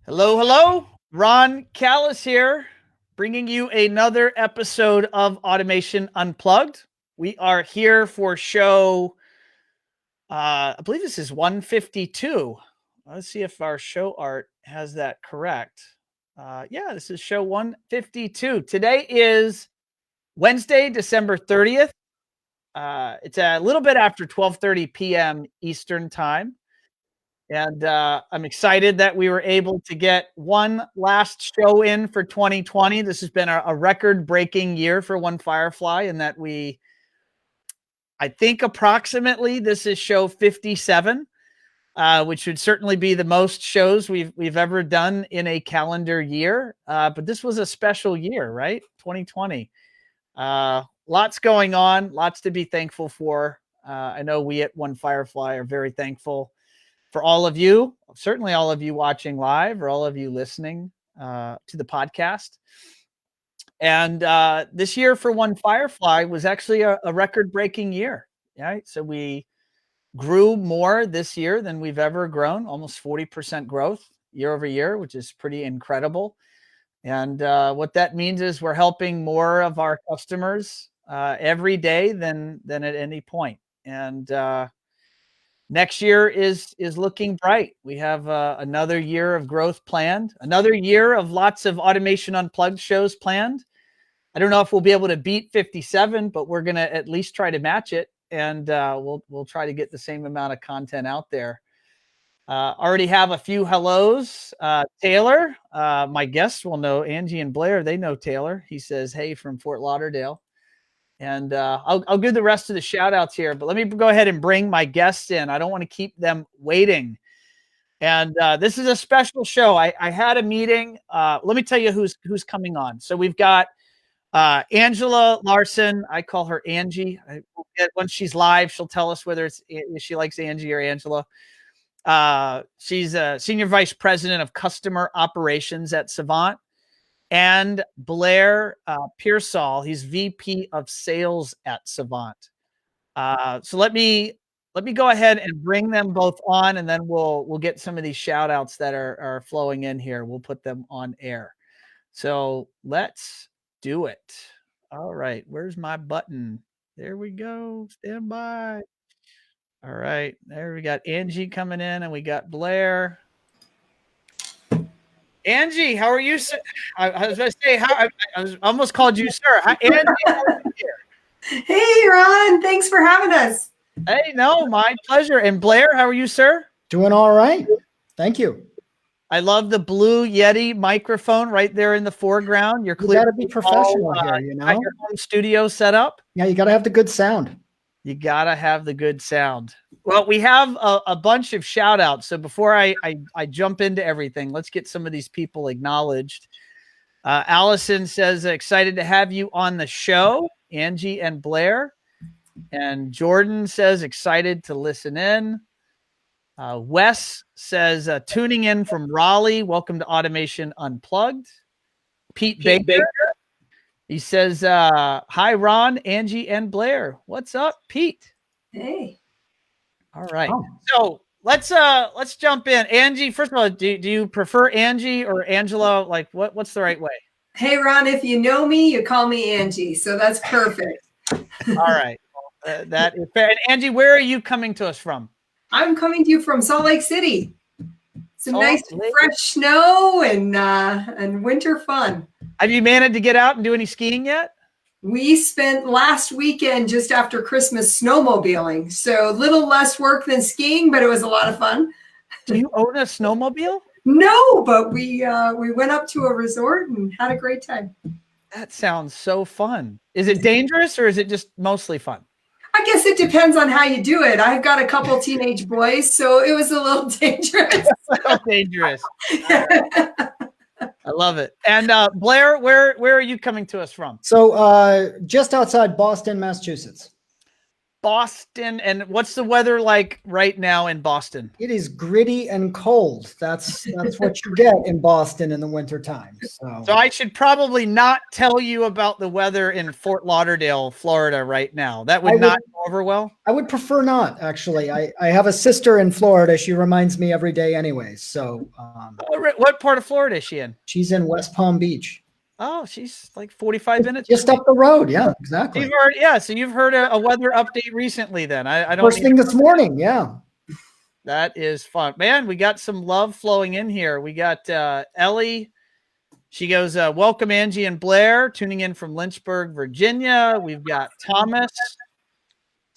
Hello, hello. Ron Callis here, bringing you another episode of Automation Unplugged. We are here for show, I believe this is 152. Let's see if our show art has that correct. Yeah, this is show 152. Today is Wednesday, December 30th. It's a little bit after 12:30 p.m. Eastern Time. And I'm excited that we were able to get one last show in for 2020. This has been a record-breaking year for One Firefly, in that I think approximately this is show 57, which would certainly be the most shows we've ever done in a calendar year. But this was a special year, right? 2020. Lots going on, lots to be thankful for. I know we at One Firefly are very thankful for all of you, certainly all of you watching live or all of you listening to the podcast. And this year for One Firefly was actually a record-breaking year. Right? So we grew more this year than we've ever grown, almost 40% growth year over year, which is pretty incredible. And what that means is we're helping more of our customers every day than at any point. And next year is looking bright. We have another year of growth planned, another year of lots of Automation Unplugged shows planned. I don't know if we'll be able to beat 57, but we're going to at least try to match it, and we'll try to get the same amount of content out there. Already have a few hellos. Taylor, my guests will know Angie and Blair. They know Taylor. He says, hey, from Fort Lauderdale. And I'll give the rest of the shout outs here, but let me go ahead and bring my guests in. I don't want to keep them waiting. And this is a special show. I had a meeting. Let me tell you who's coming on. So we've got Angela Larson. I call her Angie. Once she's live, she'll tell us whether she likes Angie or Angela. She's a senior vice president of customer operations at Savant. And Blair Piersall, he's VP of sales at Savant. So let me go ahead and bring them both on, and then we'll get some of these shout outs that are flowing in here. We'll put them on air. So let's do it. All right, where's my button? There we go. Stand by. All right, there we got Angie coming in, and we got Blair. Angie, how are you? I was going to say, I almost called you sir. Angie, how are you here? Hey, Ron. Thanks for having us. Hey, no, my pleasure. And Blair, how are you, sir? Doing all right. Thank you. I love the blue Yeti microphone right there in the foreground. You got to be professional here, you know. Got your home studio set up. Yeah, you got to have the good sound. You got to have the good sound. Well, we have a bunch of shout outs. So before I jump into everything, let's get some of these people acknowledged. Allison says, excited to have you on the show, Angie and Blair. And Jordan says, excited to listen in. Wes says, tuning in from Raleigh. Welcome to Automation Unplugged. Pete Baker. He says, hi, Ron, Angie, and Blair. What's up, Pete? Hey. All right. Oh. So let's jump in. Angie, first of all, do you prefer Angie or Angela? Like what's the right way? Hey, Ron, if you know me, you call me Angie. So that's perfect. All right. That is fair. And Angie, where are you coming to us from? I'm coming to you from Salt Lake City. Some nice fresh snow and winter fun. Have you managed to get out and do any skiing yet? We spent last weekend just after Christmas snowmobiling. So a little less work than skiing, but it was a lot of fun. Do you own a snowmobile? No, but we went up to a resort and had a great time. That sounds so fun. Is it dangerous or is it just mostly fun? I guess it depends on how you do it. I've got a couple teenage boys, so it was a little dangerous. Dangerous. I love it. And Blair, where are you coming to us from? So just outside Boston, Massachusetts. Boston. And what's the weather like right now in Boston? It is gritty and cold. That's what you get in Boston in the wintertime. So I should probably not tell you about the weather in Fort Lauderdale, Florida right now. That would not go over well. I would prefer not, actually. I have a sister in Florida. She reminds me every day anyways. So what part of Florida is she in? She's in West Palm Beach. Oh, she's like 45 minutes. Just up the road. Yeah, exactly. So you've heard a weather update recently then. I don't First thing this morning. Yeah. That is fun. Man, we got some love flowing in here. We got Ellie. She goes, welcome Angie and Blair, tuning in from Lynchburg, Virginia. We've got Thomas.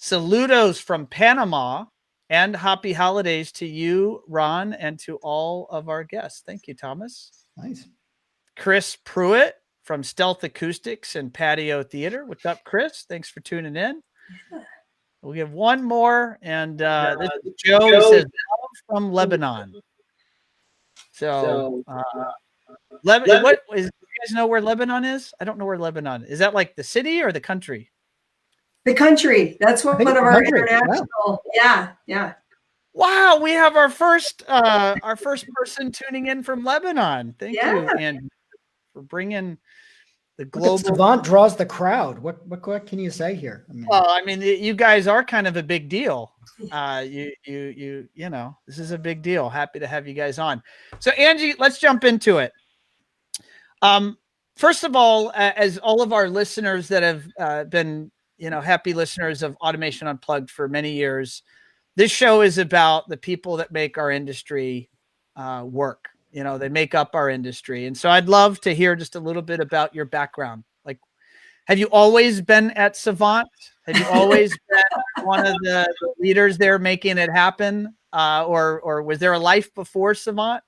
Saludos from Panama. And happy holidays to you, Ron, and to all of our guests. Thank you, Thomas. Nice. Chris Pruitt from Stealth Acoustics and Patio Theater. What's up, Chris? Thanks for tuning in. We'll give one more. And this is Joe says, love from Lebanon. So, Lebanon, what is, you guys know where Lebanon is? I don't know where Lebanon is. Is that like the city or the country? The country. That's one of our international. Yeah. Wow, we have our first person tuning in from Lebanon. Thank you, and for bringing the global. Savant draws the crowd. What can you say here? I mean, you guys are kind of a big deal. You know, this is a big deal. Happy to have you guys on. So, Angie, let's jump into it. First of all, as all of our listeners that have been, happy listeners of Automation Unplugged for many years, this show is about the people that make our industry work. They make up our industry. And so I'd love to hear just a little bit about your background. Like, have you always been at Savant? Have you always been one of the leaders there making it happen? Or was there a life before Savant?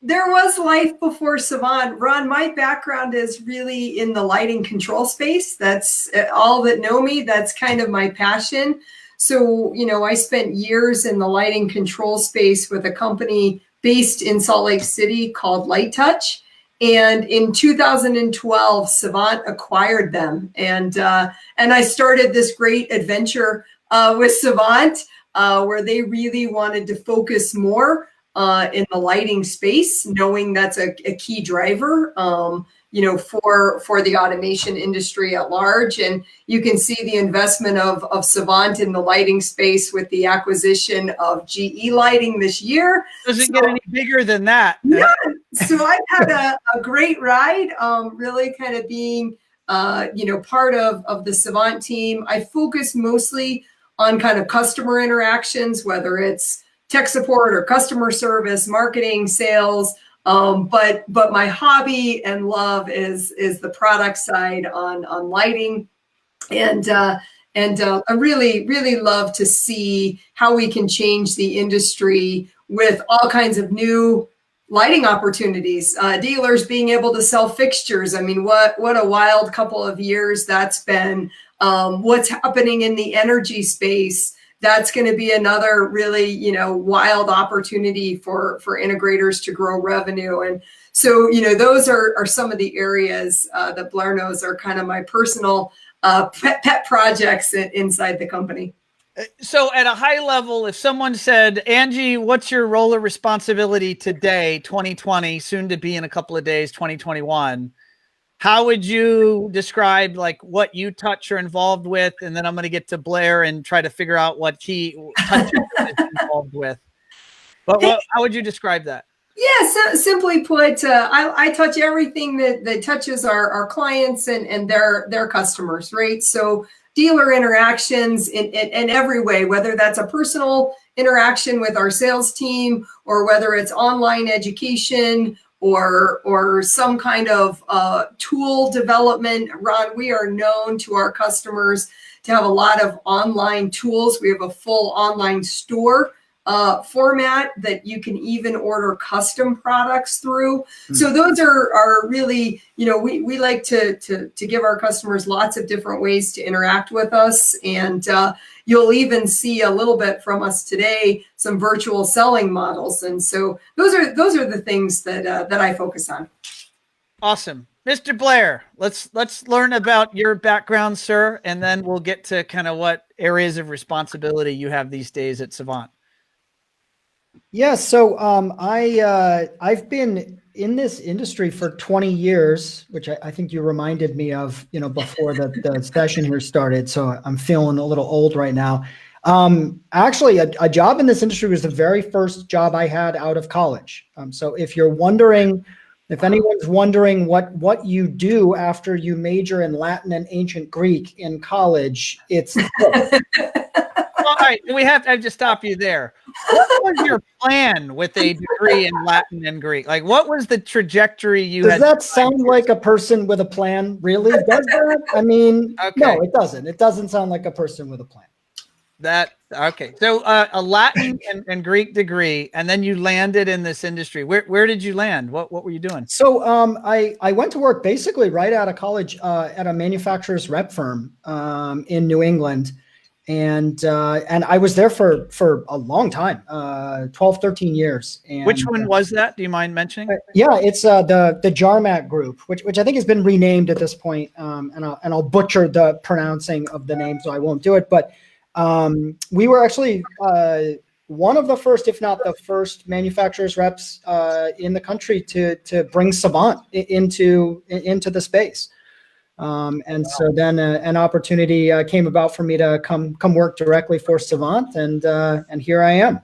There was life before Savant. Ron, my background is really in the lighting control space. That's all that know me. That's kind of my passion. So, I spent years in the lighting control space with a company based in Salt Lake City called Light Touch. And in 2012, Savant acquired them. And I started this great adventure with Savant where they really wanted to focus more in the lighting space, knowing that's a key driver, for the automation industry at large. And you can see the investment of Savant in the lighting space with the acquisition of GE Lighting this year. Doesn't get any bigger than that. Yeah. So I've had a great ride, really kind of being, part of the Savant team. I focus mostly on kind of customer interactions, whether it's tech support or customer service, marketing, sales. But my hobby and love is the product side on lighting. And I really, really love to see how we can change the industry with all kinds of new lighting opportunities, dealers being able to sell fixtures. I mean, what a wild couple of years that's been. What's happening in the energy space, that's going to be another really, wild opportunity for integrators to grow revenue. And so, those are some of the areas that Blair knows are kind of my personal pet projects inside the company. So at a high level, if someone said, Angie, what's your role of responsibility today, 2020, soon to be in a couple of days, 2021, how would you describe like what you touch or involved with? And then I'm going to get to Blair and try to figure out what he touches is involved with. But how would you describe that? Yeah, so simply put, I touch everything that touches our clients and their customers, right? So dealer interactions in every way, whether that's a personal interaction with our sales team or whether it's online education or some kind of tool development. Ron, we are known to our customers to have a lot of online tools. We have a full online store format that you can even order custom products through. So those are really, we like to give our customers lots of different ways to interact with us. And you'll even see a little bit from us today, some virtual selling models. And so those are the things that I focus on. Awesome. Mr. Blair, let's learn about your background, sir, and then we'll get to kind of what areas of responsibility you have these days at Savant. Yeah, so I've been in this industry for 20 years, which I think you reminded me of, before the session here started. So I'm feeling a little old right now. Actually, a job in this industry was the very first job I had out of college. So if anyone's wondering what you do after you major in Latin and ancient Greek in college, it's All right, I have to stop you there. What was your plan with a degree in Latin and Greek? Like, what was the trajectory you had? Does that sound like a person with a plan? Really? Does that? I mean, Okay. No, it doesn't. It doesn't sound like a person with a plan. Okay. So a Latin and Greek degree, and then you landed in this industry. Where did you land? What were you doing? So I went to work basically right out of college at a manufacturer's rep firm in New England. And I was there for a long time, 12, 13 years. And, which one was that? Do you mind mentioning? Yeah, it's the Jarmat Group, which I think has been renamed at this point. And I'll butcher the pronouncing of the name, so I won't do it. But we were actually one of the first, if not the first, manufacturers reps in the country to bring Savant into the space. And so then an opportunity came about for me to come work directly for Savant, and here I am.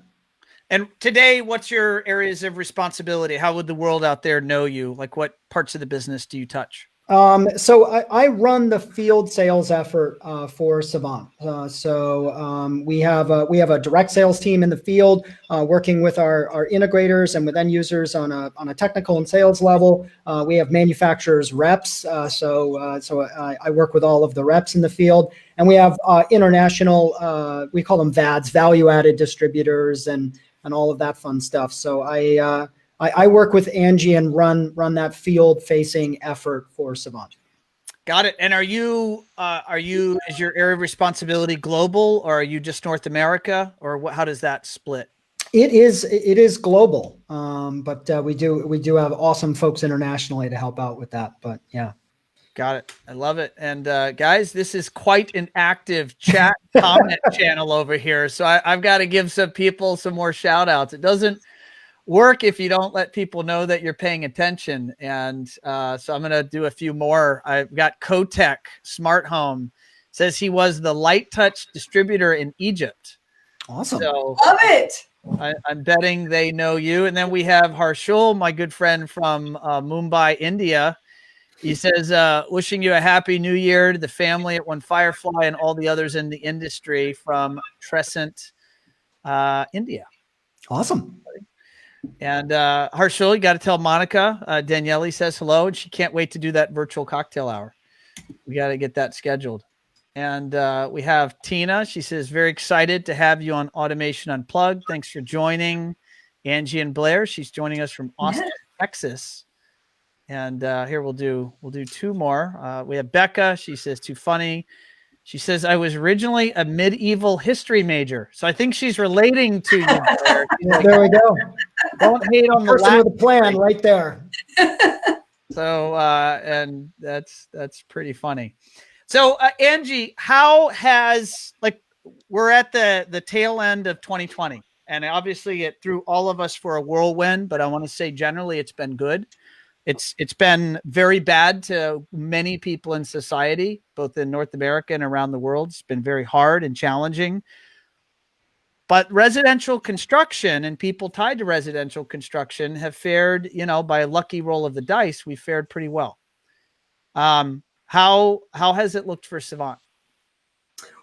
And today, what's your areas of responsibility? How would the world out there know you? Like, what parts of the business do you touch? So I run the field sales effort for Savant. We have a direct sales team in the field working with our integrators and with end users on a technical and sales level. We have manufacturers reps. So I work with all of the reps in the field, and we have international. We call them VADs, value added distributors, and all of that fun stuff. So I work with Angie and run that field facing effort for Savant. Got it. And is your area of responsibility global, or are you just North America, or how does that split? It is global. But we do have awesome folks internationally to help out with that. But yeah. Got it. I love it. And guys, this is quite an active chat comment channel over here. So I've got to give some people some more shout outs. It doesn't work if you don't let people know that you're paying attention. And so I'm going to do a few more. I've got Kotek Smart Home says he was the light touch distributor in Egypt. Awesome. So love it. I'm betting they know you. And then we have Harshul, my good friend from Mumbai, India. He says, wishing you a happy new year to the family at One Firefly and all the others in the industry from Crescent, India. Awesome. And Harshul, you got to tell Monica. Daniele says hello, and she can't wait to do that virtual cocktail hour. We got to get that scheduled. And we have Tina. She says, very excited to have you on Automation Unplugged. Thanks for joining. Angie and Blair. She's joining us from Austin, Texas. And here we'll do two more. We have Becca. She says, too funny. She says, I was originally a medieval history major. So I think she's relating to you. There we go. Don't hate on the person with a plan right there. So, and that's pretty funny. So, Angie, how has, we're at the tail end of 2020, and obviously it threw all of us for a whirlwind, but I want to say generally it's been good. It's been very bad to many people in society, both in North America and around the world. It's been very hard and challenging. But residential construction and people tied to residential construction have fared, by a lucky roll of the dice, we fared pretty well. How has it looked for Savant?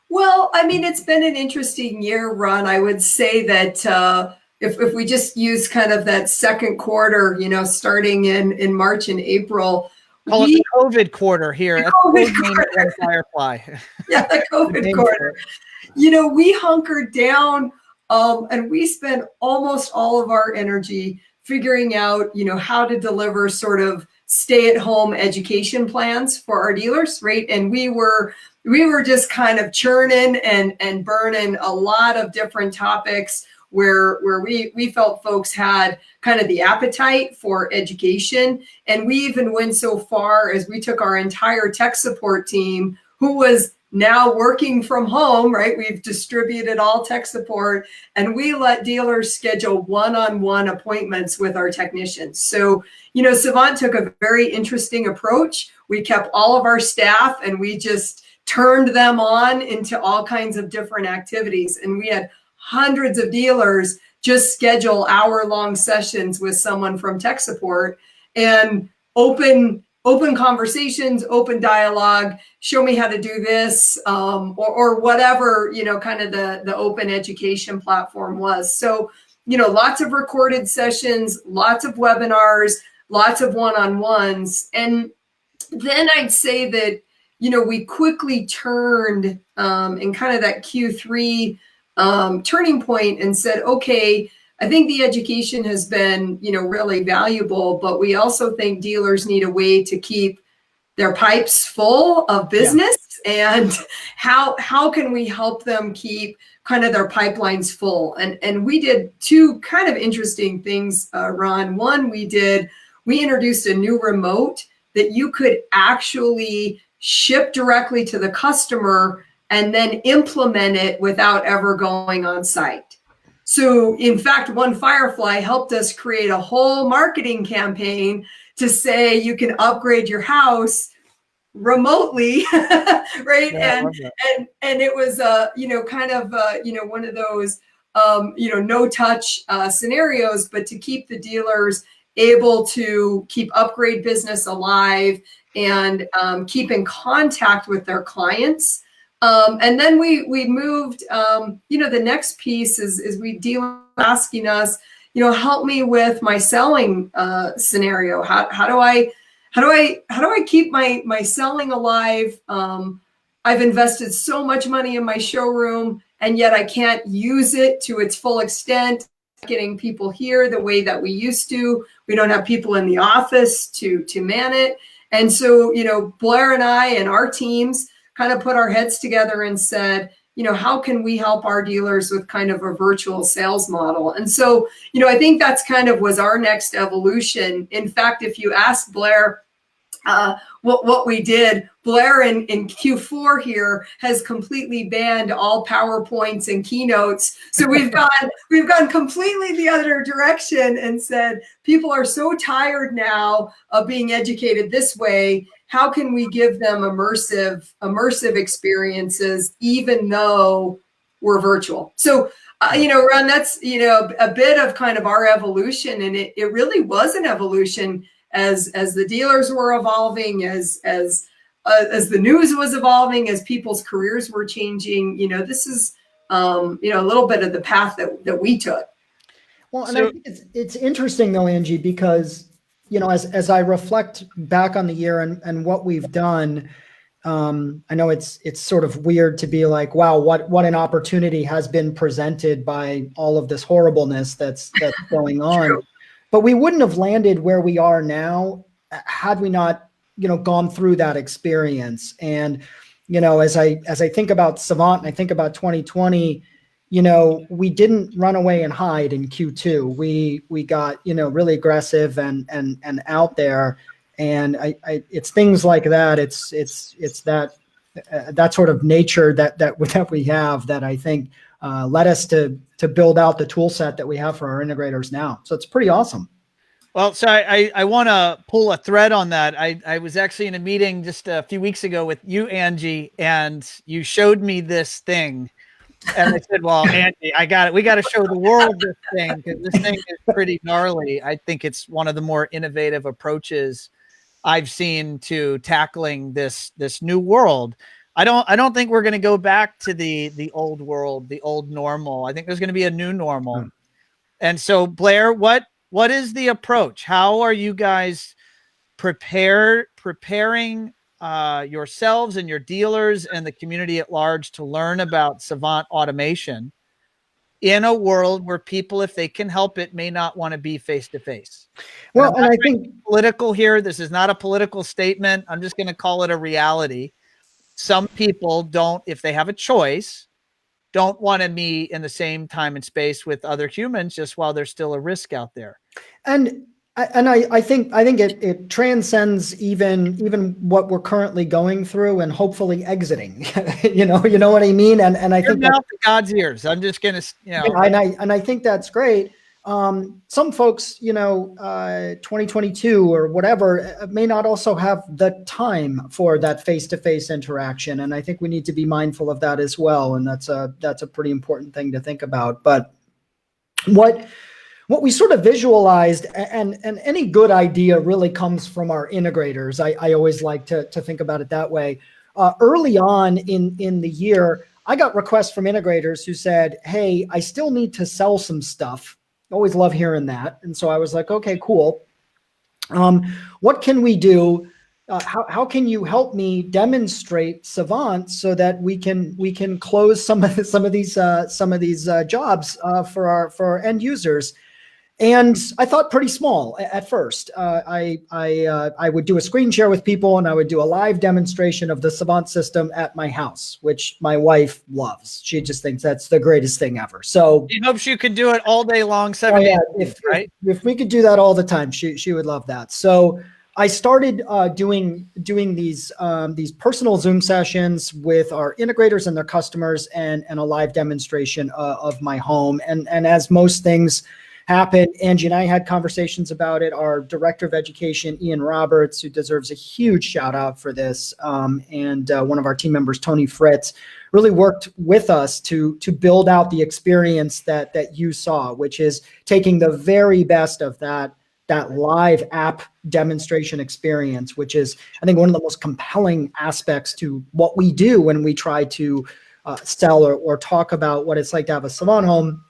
Well, I mean, it's been an interesting year, Ron. I would say that if we just use kind of that second quarter, starting in March and April. Call it the COVID quarter here. The COVID quarter. Firefly. Yeah, the COVID quarter. We hunkered down and we spent almost all of our energy figuring out, how to deliver sort of stay-at-home education plans for our dealers, right? And we were just kind of churning and burning a lot of different topics. where we felt folks had kind of the appetite for education. And we even went so far as we took our entire tech support team, who was now working from home, right? We've distributed all tech support, and we let dealers schedule one-on-one appointments with our technicians. So, Savant took a very interesting approach. We kept all of our staff and we just turned them on into all kinds of different activities. And we had hundreds of dealers just schedule hour-long sessions with someone from tech support and open conversations, open dialogue, show me how to do this, or whatever, kind of the open education platform was. So, lots of recorded sessions, lots of webinars, lots of one-on-ones. And then I'd say that, we quickly turned in kind of that Q3 turning point and said, okay, I think the education has been, really valuable, but we also think dealers need a way to keep their pipes full of business. Yeah. And how can we help them keep kind of their pipelines full? And we did two kind of interesting things, Ron. One, we introduced a new remote that you could actually ship directly to the customer and then implement it without ever going on site. So in fact, One Firefly helped us create a whole marketing campaign to say you can upgrade your house remotely, right? Yeah, and it was kind of one of those no touch scenarios, but to keep the dealers able to keep upgrade business alive and keep in contact with their clients. And then we moved, the next piece is we deal asking us, help me with my selling scenario. How do I keep my selling alive? I've invested so much money in my showroom, and yet I can't use it to its full extent. Getting people here the way that we used to. We don't have people in the office to man it. And so, Blair and I and our teams kind of put our heads together and said, how can we help our dealers with kind of a virtual sales model? And so, I think that's kind of was our next evolution. In fact, if you ask Blair what we did, Blair in Q4 here has completely banned all PowerPoints and keynotes. So we've gone completely the other direction and said, people are so tired now of being educated this way. How can we give them immersive experiences, even though we're virtual? So, Ron, that's, a bit of kind of our evolution. And it really was an evolution as the dealers were evolving, as the news was evolving, as people's careers were changing. This is, a little bit of the path that we took. Well, and I think it's interesting though, Angie, because, as I reflect back on the year and what we've done, I know it's sort of weird to be like, wow, what an opportunity has been presented by all of this horribleness that's going on. True. But we wouldn't have landed where we are now had we not, gone through that experience. And, as I think about Savant and I think about 2020, we didn't run away and hide in Q2. We got, really aggressive and out there. And it's things like that. It's that sort of nature that we have that I think led us to build out the tool set that we have for our integrators now. So it's pretty awesome. Well, so I want to pull a thread on that. I was actually in a meeting just a few weeks ago with you, Angie, and you showed me this thing. And I said, well, Angie, we got to show the world this thing, because this thing is pretty gnarly. I think it's one of the more innovative approaches I've seen to tackling this new world. I don't think we're going to go back to the old world, the old normal. I think there's going to be a new normal. And so, Blair, what is the approach? How are you guys preparing yourselves and your dealers and the community at large to learn about Savant automation in a world where people, if they can help it, may not want to be face-to-face? Well, and I think political here, this is not a political statement. I'm just going to call it a reality. Some people don't, if they have a choice, don't want to be in the same time and space with other humans just while there's still a risk out there. And I think it transcends even what we're currently going through and hopefully exiting. you know what I mean? And I think mouth to God's ears. I'm just gonna, and I think that's great. Some folks, 2022 or whatever, may not also have the time for that face-to-face interaction, and I think we need to be mindful of that as well. And that's a pretty important thing to think about. But what we sort of visualized, and any good idea really comes from our integrators. I always like to think about it that way. Early on in the year, I got requests from integrators who said, hey, I still need to sell some stuff. Always love hearing that. And so I was like, okay, cool. What can we do? How can you help me demonstrate Savant so that we can close some of these jobs for our end users? And I thought pretty small at first. I would do a screen share with people, and I would do a live demonstration of the Savant system at my house, which my wife loves. She just thinks that's the greatest thing ever. So she hopes you could do it all day long, 7 days, right? If we could do that all the time, she would love that. So I started doing these personal Zoom sessions with our integrators and their customers, and a live demonstration of my home. And as most things happen, Angie and I had conversations about it. Our director of education, Ian Roberts, who deserves a huge shout out for this, and one of our team members, Tony Fritz, really worked with us to build out the experience that you saw, which is taking the very best of that live app demonstration experience, which is, I think, one of the most compelling aspects to what we do when we try to sell or talk about what it's like to have a Savant home.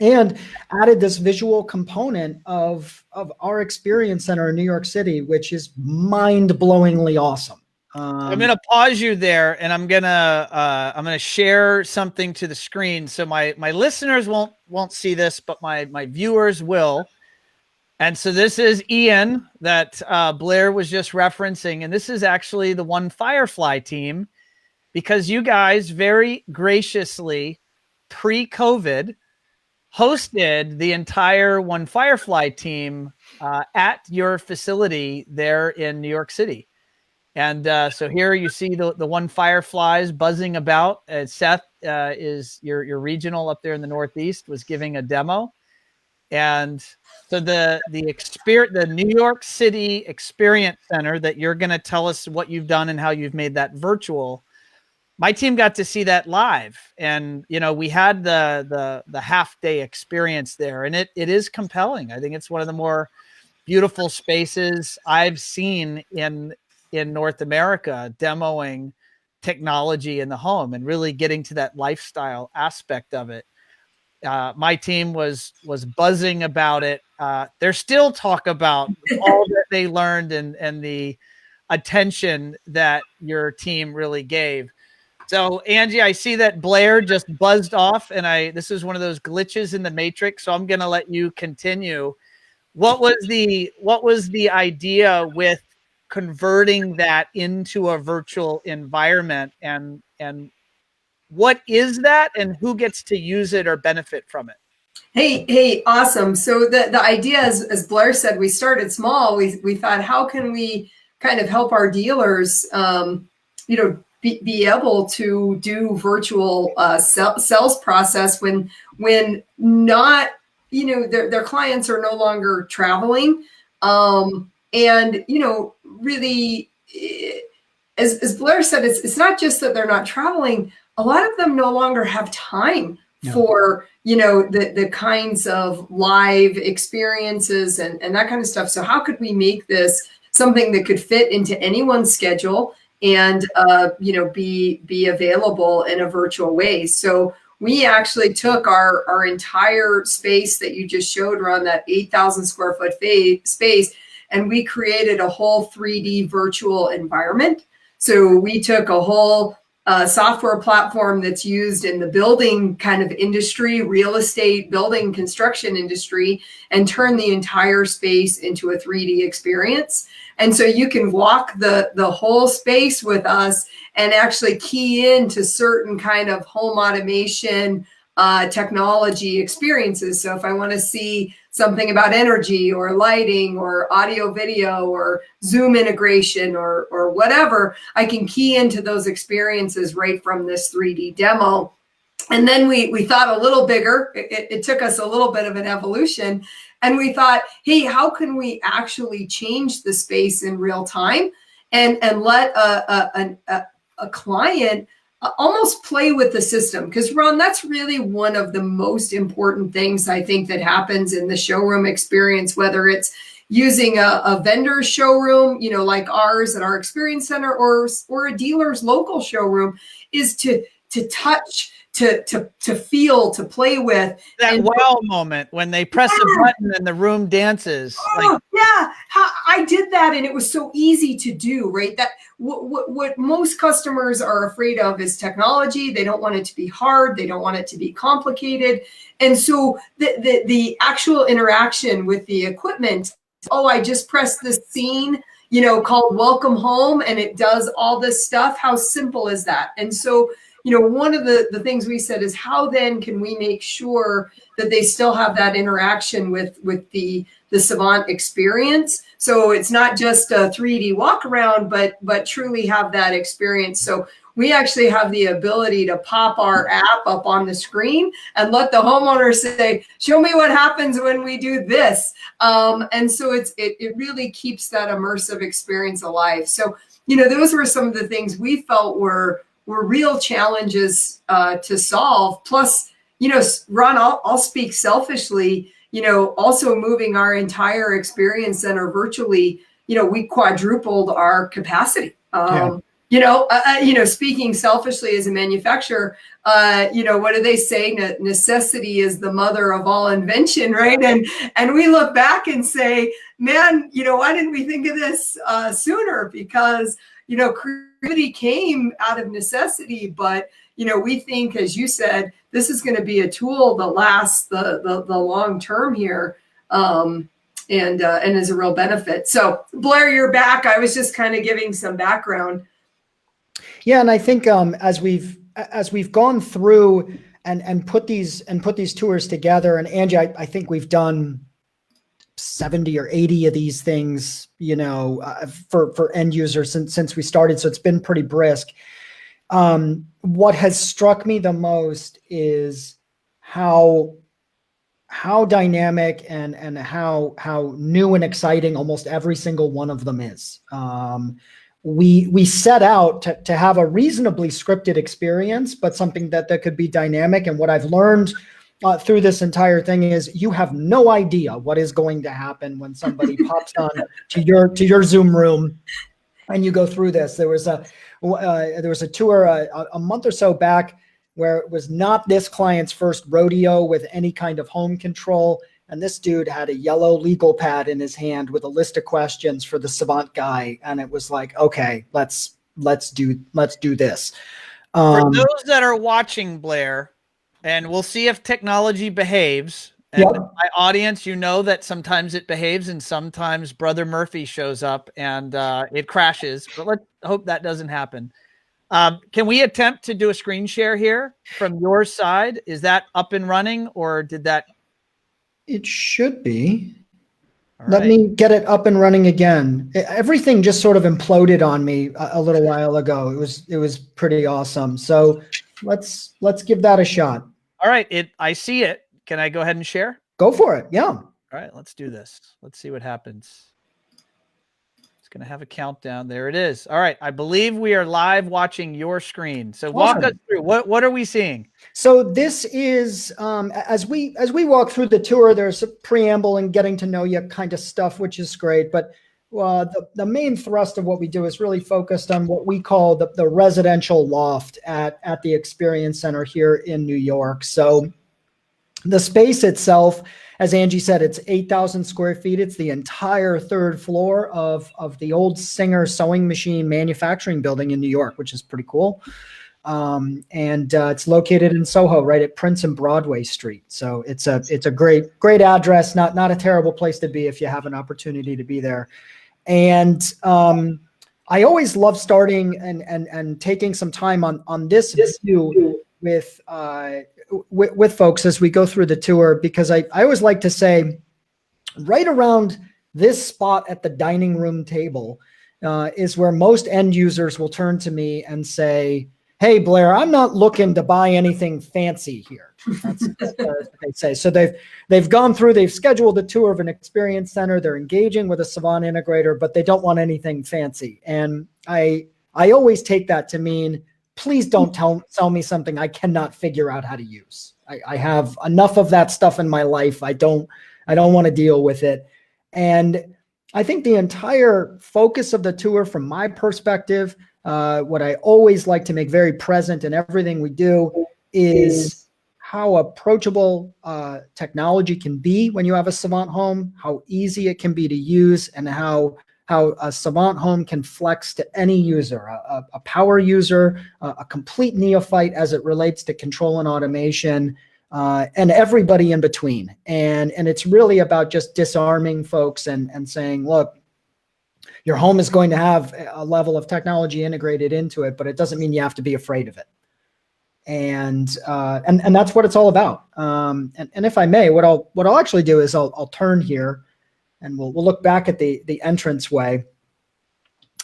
And added this visual component of our experience center in New York City, which is mind-blowingly awesome. I'm going to pause you there, and I'm going to share something to the screen. So my listeners won't see this, but my viewers will. And so this is Ian that Blair was just referencing, and this is actually the One Firefly team, because you guys very graciously pre-COVID hosted the entire One Firefly team at your facility there in New York City. And so here you see the One Fireflies buzzing about. Seth is your regional up there in the Northeast, was giving a demo. And so the New York City Experience Center that you're going to tell us what you've done and how you've made that virtual, my team got to see that live, and we had the half-day experience there, and it is compelling. I think it's one of the more beautiful spaces I've seen in North America, demoing technology in the home and really getting to that lifestyle aspect of it. My team was buzzing about it. There's still talk about all that they learned and the attention that your team really gave. So Angie, I see that Blair just buzzed off, and this is one of those glitches in the matrix. So I'm going to let you continue. What was the idea with converting that into a virtual environment, and what is that, and who gets to use it or benefit from it? Hey, awesome. So the idea is, as Blair said, we started small. We thought, how can we kind of help our dealers, be able to do virtual sales process when not, their clients are no longer traveling. And, really, as Blair said, it's not just that they're not traveling. A lot of them no longer have time for, the kinds of live experiences and that kind of stuff. So how could we make this something that could fit into anyone's schedule and, be available in a virtual way? So we actually took our entire space that you just showed, around that 8,000 square foot space, and we created a whole 3D virtual environment. So we took a whole software platform that's used in the building kind of industry, real estate, building construction industry, and turn the entire space into a 3D experience. And so you can walk the whole space with us and actually key into certain kind of home automation technology experiences. So if I want to see something about energy or lighting or audio video or Zoom integration or whatever, I can key into those experiences right from this 3D demo. And then we thought a little bigger. It took us a little bit of an evolution. And we thought, hey, how can we actually change the space in real time and let a client almost play with the system? Because Ron, that's really one of the most important things I think that happens in the showroom experience, whether it's using a vendor's showroom, you know, like ours at our experience center, or a dealer's local showroom, is to touch, to feel, to play with. That wow moment when they press a button and the room dances. Oh, yeah, I did that, and it was so easy to do, right? That what most customers are afraid of is technology. They don't want it to be hard. They don't want it to be complicated. And so the actual interaction with the equipment, oh, I just pressed this scene, you know, called Welcome Home, and it does all this stuff. How simple is that? And so, you know, one of the things we said is, how then can we make sure that they still have that interaction with the Savant experience? So it's not just a 3D walk around, but truly have that experience. So we actually have the ability to pop our app up on the screen and let the homeowner say, show me what happens when we do this. And so it really keeps that immersive experience alive. So, you know, those were some of the things we felt were real challenges to solve. Plus, you know, Ron, I'll speak selfishly, you know, also moving our entire experience center virtually, you know, we quadrupled our capacity. You know, speaking selfishly as a manufacturer, you know, what do they say? Necessity is the mother of all invention, right? And we look back and say, man, you know, why didn't we think of this sooner? Because, you know, creativity came out of necessity, but, you know, we think, as you said, this is going to be a tool that lasts the long term here, and is a real benefit. So, Blair, you're back. I was just kind of giving some background. Yeah, and I think as we've gone through and put these tours together, and Angie, I think we've done 70 or 80 of these things, you know, for end users since we started. So it's been pretty brisk. What has struck me the most is how dynamic and how new and exciting almost every single one of them is. We set out to have a reasonably scripted experience, but something that could be dynamic. And what I've learned through this entire thing is you have no idea what is going to happen when somebody pops on to your Zoom room and you go through this. There was a tour a month or so back where it was not this client's first rodeo with any kind of home control. And this dude had a yellow legal pad in his hand with a list of questions for the Savant guy. And it was like, okay, let's do this. For those that are watching, Blair, and we'll see if technology behaves. And Yep. My audience, you know that sometimes it behaves and sometimes Brother Murphy shows up and it crashes. But let's hope that doesn't happen. Can we attempt to do a screen share here from your side? Is that up and running, or did that? It should be. All Let right. me get it up and running again. Everything just sort of imploded on me a little while ago. It was pretty awesome. So let's give that a shot. All right. I see it. Can I go ahead and share? Go for it. Yeah. All right. Let's do this. Let's see what happens. It's going to have a countdown. There it is. All right. I believe we are live watching your screen. So walk Awesome. us through. What are we seeing? So this is as we walk through the tour, there's a preamble and getting to know you kind of stuff, which is great. But the main thrust of what we do is really focused on what we call the residential loft at the Experience Center here in New York. So the space itself, as Angie said, it's 8,000 square feet. It's the entire third floor of the old Singer sewing machine manufacturing building in New York, which is pretty cool. And it's located in Soho, right at Prince and Broadway Street. So it's a great address, not a terrible place to be if you have an opportunity to be there. And I always love starting and taking some time on this view with folks as we go through the tour, because I always like to say, right around this spot at the dining room table is where most end users will turn to me and say, "Hey, Blair, I'm not looking to buy anything fancy here." That's what they say. So they've gone through, they've scheduled a tour of an experience center, they're engaging with a Savant integrator, but they don't want anything fancy. And I always take that to mean, please don't sell me something I cannot figure out how to use. I have enough of that stuff in my life. I don't want to deal with it. And I think the entire focus of the tour, from my perspective, what I always like to make very present in everything we do is how approachable technology can be when you have a Savant home, how easy it can be to use, and how a Savant home can flex to any user, a power user, a complete neophyte as it relates to control and automation, and everybody in between. And it's really about just disarming folks and saying, look, your home is going to have a level of technology integrated into it, but it doesn't mean you have to be afraid of it. And that's what it's all about. And if I may, what I'll actually do is I'll turn here, and we'll look back at the entranceway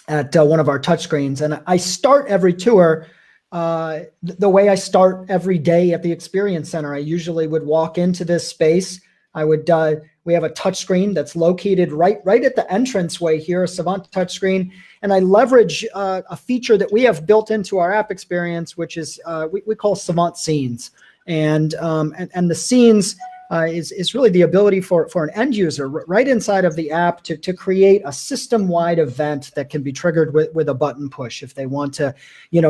at one of our touchscreens. And I start every tour the way I start every day at the Experience Center. I usually would walk into this space. We have a touchscreen that's located right at the entranceway here, a Savant touchscreen. And I leverage a feature that we have built into our app experience, which is we call Savant Scenes. And the scenes is really the ability for an end user right inside of the app to create a system-wide event that can be triggered with a button push if they want to,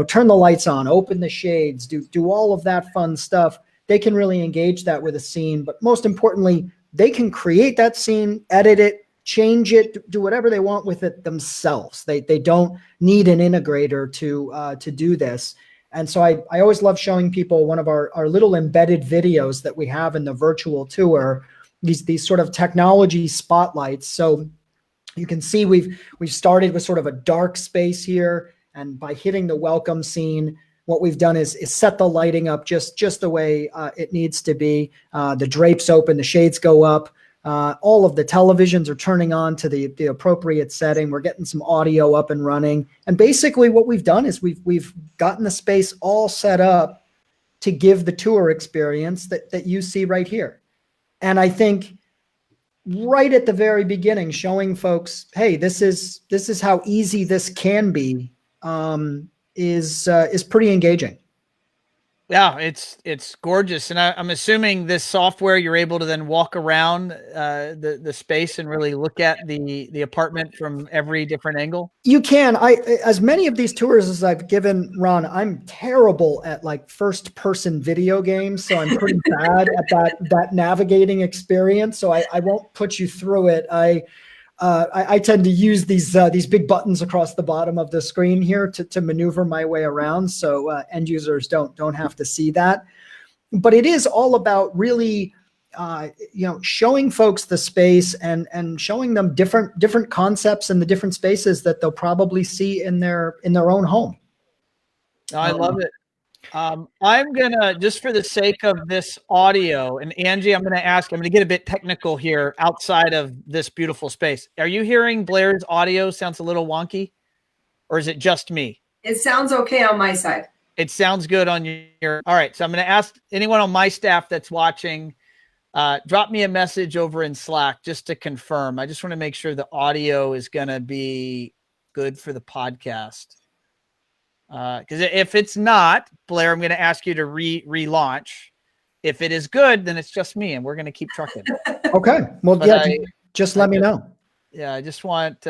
turn the lights on, open the shades, do all of that fun stuff. They can really engage that with a scene, but most importantly, they can create that scene, edit it, change it, do whatever they want with it themselves. They don't need an integrator to do this. And so I always love showing people one of our little embedded videos that we have in the virtual tour, these sort of technology spotlights. So you can see we've started with sort of a dark space here, and by hitting the welcome scene, what we've done is set the lighting up just the way it needs to be. The drapes open, the shades go up. All of the televisions are turning on to the appropriate setting. We're getting some audio up and running. And basically what we've done is we've gotten the space all set up to give the tour experience that you see right here. And I think right at the very beginning, showing folks, hey, this is how easy this can be, is pretty engaging. Yeah, it's gorgeous. And I'm assuming this software, you're able to then walk around the space and really look at the apartment from every different angle. You can. As many of these tours as I've given, Ron, I'm terrible at like first person video games. So I'm pretty bad at that navigating experience. So I won't put you through it. I tend to use these big buttons across the bottom of the screen here to maneuver my way around, so end users don't have to see that. But it is all about really, showing folks the space and showing them different concepts in the different spaces that they'll probably see in their own home. I love it. I'm gonna, just for the sake of this audio, and Angie, I'm gonna get a bit technical here outside of this beautiful space. Are you hearing Blair's audio? Sounds a little wonky, or is it just me? It sounds okay on my side. It sounds good on your. All right, so I'm gonna ask anyone on my staff that's watching, drop me a message over in Slack just to confirm. I just want to make sure the audio is gonna be good for the podcast. Because if it's not, Blair, I'm going to ask you to relaunch. If it is good, then it's just me, and we're going to keep trucking. Okay. Well, just let me know. Yeah, I just want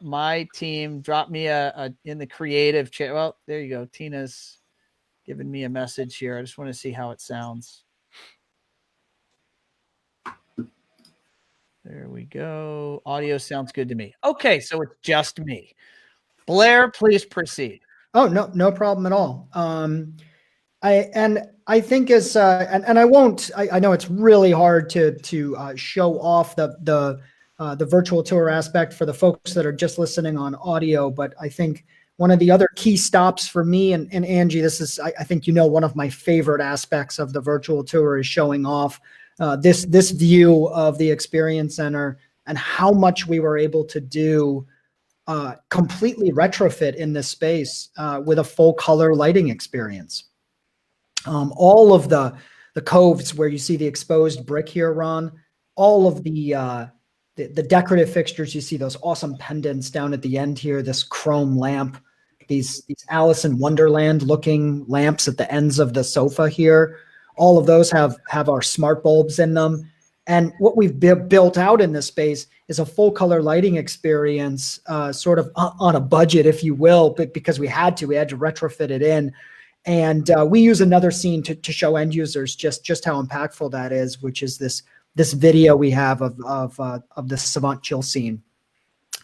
my team, drop me a in the creative chat. Well, there you go. Tina's giving me a message here. I just want to see how it sounds. There we go. Audio sounds good to me. Okay, so it's just me. Blair, please proceed. Oh, no problem at all. I think I won't. I know it's really hard to show off the virtual tour aspect for the folks that are just listening on audio, but I think one of the other key stops for me and Angie, this is I think one of my favorite aspects of the virtual tour is showing off this view of the experience center and how much we were able to do completely retrofit in this space with a full color lighting experience. All of the coves where you see the exposed brick here, Ron, all of the decorative fixtures, you see those awesome pendants down at the end here, this chrome lamp, these Alice in Wonderland looking lamps at the ends of the sofa here. All of those have our smart bulbs in them. And what we've built out in this space is a full color lighting experience, sort of on a budget, if you will, but because we had to retrofit it in. And we use another scene to show end users just how impactful that is, which is this video we have of the Savant Chill scene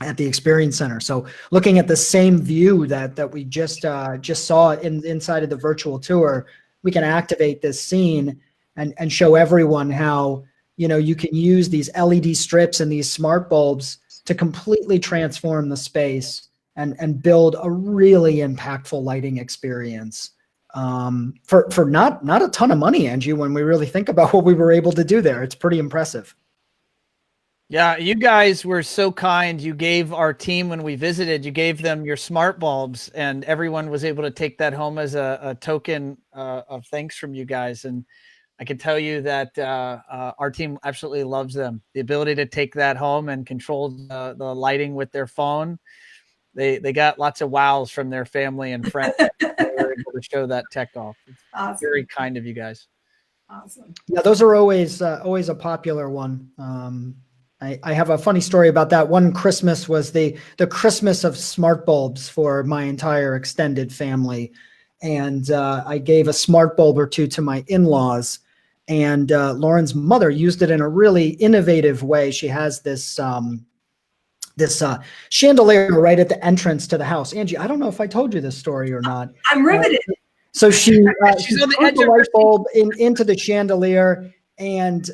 at the Experience Center. So looking at the same view that we just saw inside of the virtual tour, we can activate this scene and show everyone how you can use these LED strips and these smart bulbs to completely transform the space and build a really impactful lighting experience. For not a ton of money, Angie, when we really think about what we were able to do there. It's pretty impressive. Yeah, you guys were so kind. You gave our team, when we visited, you gave them your smart bulbs, and everyone was able to take that home as a token of thanks from you guys. And I can tell you that our team absolutely loves them. The ability to take that home and control the lighting with their phone. They got lots of wows from their family and friends. They were able to show that tech off. It's awesome. Very kind of you guys. Awesome. Yeah, those are always a popular one. I have a funny story about that. One Christmas was the Christmas of smart bulbs for my entire extended family. And I gave a smart bulb or two to my in-laws. And Lauren's mother used it in a really innovative way. She has this chandelier right at the entrance to the house. Angie, I don't know if I told you this story or not. I'm riveted. So she she's on the put edge the of light bulb into the chandelier, and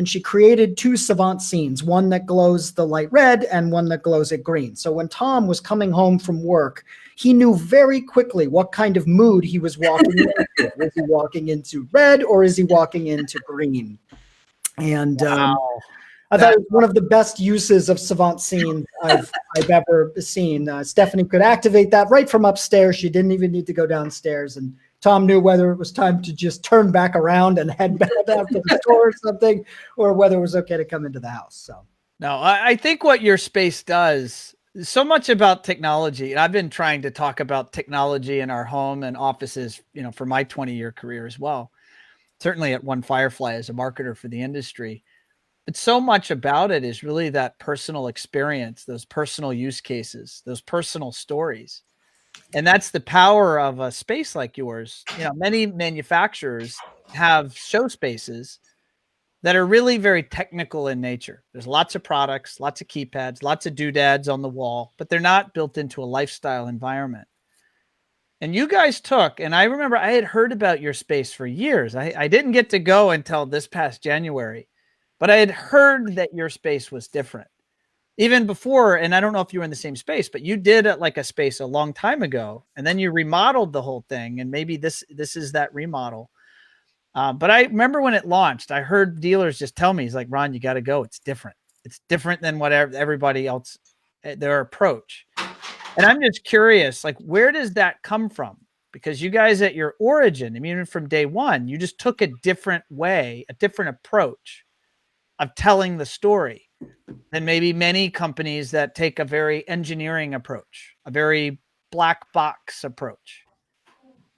she created two Savant Scenes, one that glows the light red and one that glows it green. So when Tom was coming home from work, he knew very quickly what kind of mood he was walking into. Was he walking into red or is he walking into green? And Wow. I thought it was one of the best uses of Savant Scenes I've ever seen. Stephanie could activate that right from upstairs. She didn't even need to go downstairs. And Tom knew whether it was time to just turn back around and head back out to the store or something, or whether it was okay to come into the house. So no, I think what your space does is so much about technology. And I've been trying to talk about technology in our home and offices, for my 20-year career as well. Certainly at One Firefly as a marketer for the industry. But so much about it is really that personal experience, those personal use cases, those personal stories. And that's the power of a space like yours. Many manufacturers have show spaces that are really very technical in nature. There's lots of products, lots of keypads, lots of doodads on the wall, but they're not built into a lifestyle environment. And you guys took, and I remember I had heard about your space for years. I didn't get to go until this past January. But I had heard that your space was different even before. And I don't know if you were in the same space, but you did a space a long time ago, and then you remodeled the whole thing. And maybe this is that remodel. But I remember when it launched, I heard dealers just tell me, he's like, Ron, you got to go. It's different. It's different than whatever everybody else, their approach. And I'm just curious, where does that come from? Because you guys at your origin, even from day one, you just took a different way, a different approach of telling the story than maybe many companies that take a very engineering approach, a very black box approach.